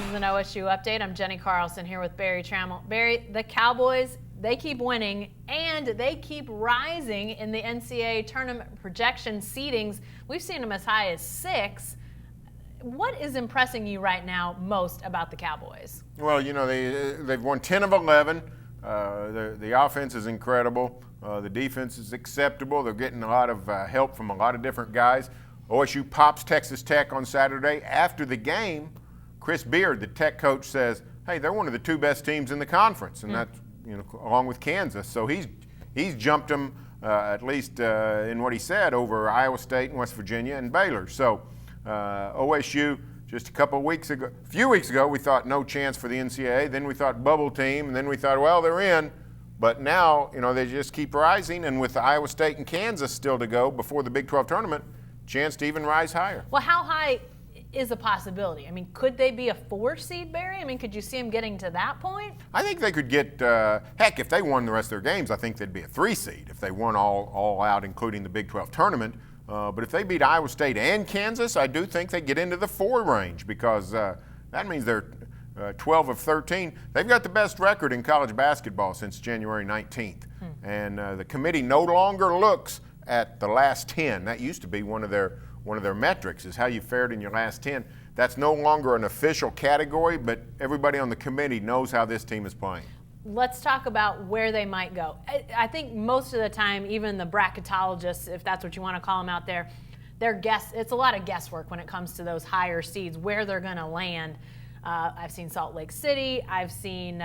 is an OSU update. I'm Jenny Carlson here with Barry Trammell. Barry, the Cowboys, they keep winning and they keep rising in the NCAA tournament projection seedings. We've seen them as high as 6. What is impressing you right now most about the Cowboys? Well, you know, they've won 10 of 11. The offense is incredible. The defense is acceptable. They're getting a lot of help from a lot of different guys. OSU pops Texas Tech on Saturday. After the game, Chris Beard, the Tech coach, says, hey, they're one of the 2 best teams in the conference, and that's, you know, along with Kansas. So he's jumped them, at least in what he said, over Iowa State and West Virginia and Baylor. So OSU, just a few weeks ago, we thought no chance for the NCAA. Then we thought bubble team, and then we thought, well, they're in. But now, you know, they just keep rising, and with Iowa State and Kansas still to go before the Big 12 tournament, chance to even rise higher. Well, how high is a possibility? I mean, could they be a 4 seed, Barry? I mean, could you see them getting to that point? I think they could get, heck, if they won the rest of their games, I think they'd be a 3 seed if they won all out, including the Big 12 tournament. But if they beat Iowa State and Kansas, I do think they get into the 4 range, because that means they're 12 of 13. They've got the best record in college basketball since January 19th. And the committee no longer looks at the last 10. That used to be one of their metrics, is how you fared in your last 10. That's no longer an official category, but everybody on the committee knows how this team is playing. Let's talk about where they might go. I think most of the time, even the bracketologists, if that's what you want to call them out there, it's a lot of guesswork when it comes to those higher seeds, where they're going to land. I've seen Salt Lake City. I've seen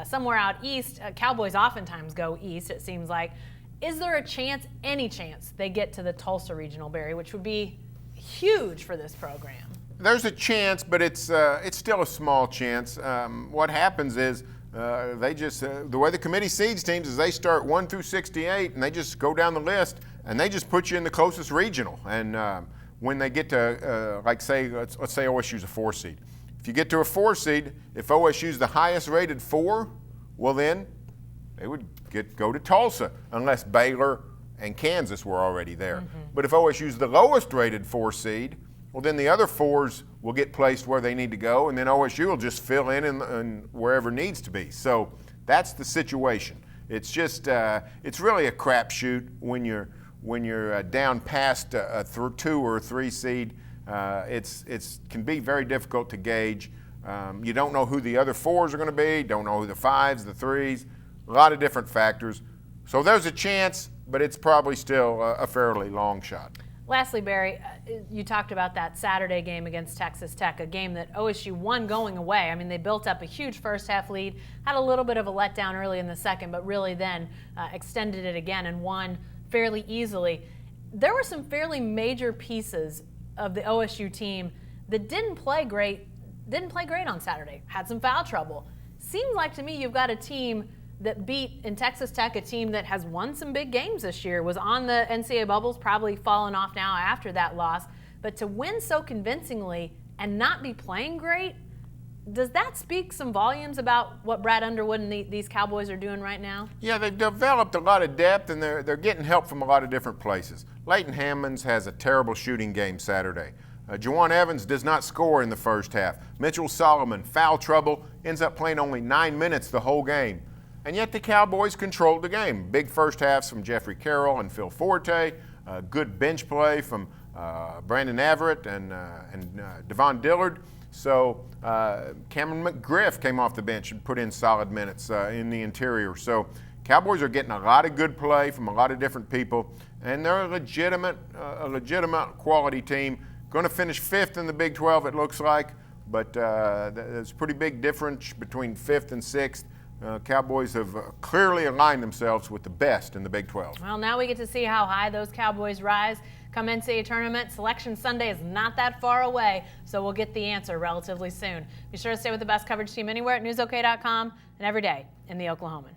somewhere out east. Cowboys oftentimes go east, it seems like. Is there a chance, any chance, they get to the Tulsa Regional, Barry, which would be huge for this program? There's a chance, but it's still a small chance. What happens is the way the committee seeds teams is they start 1 through 68, and they just go down the list, and they just put you in the closest regional. And when they get to, let's say OSU's a 4 seed. If you get to a 4 seed, if OSU's the highest rated 4, well then they would go to Tulsa, unless Baylor and Kansas were already there. But if OSU's the lowest rated 4 seed, well then the other 4s will get placed where they need to go, and then OSU will just fill in wherever needs to be. So that's the situation. It's just it's really a crapshoot when you're down past a 2 or 3 seed. It can be very difficult to gauge. You don't know who the other 4s are going to be. Don't know who the 5s, the 3s. A lot of different factors. So there's a chance, but it's probably still a fairly long shot. Lastly, Barry, you talked about that Saturday game against Texas Tech, a game that OSU won going away. I mean, they built up a huge first-half lead, had a little bit of a letdown early in the second, but really then extended it again and won fairly easily. There were some fairly major pieces of the OSU team that didn't play great on Saturday, had some foul trouble. Seems like to me you've got a team that beat in Texas Tech, a team that has won some big games this year, was on the NCAA bubbles, probably fallen off now after that loss. But to win so convincingly and not be playing great, does that speak some volumes about what Brad Underwood and these Cowboys are doing right now? Yeah, they've developed a lot of depth, and they're getting help from a lot of different places. Leighton Hammonds has a terrible shooting game Saturday. Juwan Evans does not score in the first half. Mitchell Solomon, foul trouble, ends up playing only 9 minutes the whole game. And yet the Cowboys controlled the game. Big first halves from Jeffrey Carroll and Phil Forte. Good bench play from Brandon Everett and Devon Dillard. So Cameron McGriff came off the bench and put in solid minutes in the interior. So Cowboys are getting a lot of good play from a lot of different people, and they're a legitimate quality team. Going to finish 5th in the Big 12, it looks like, but there's a pretty big difference between 5th and 6th. Cowboys have clearly aligned themselves with the best in the Big 12. Well, now we get to see how high those Cowboys rise come NCAA tournament. Selection Sunday is not that far away, so we'll get the answer relatively soon. Be sure to stay with the best coverage team anywhere at newsok.com and every day in the Oklahoman.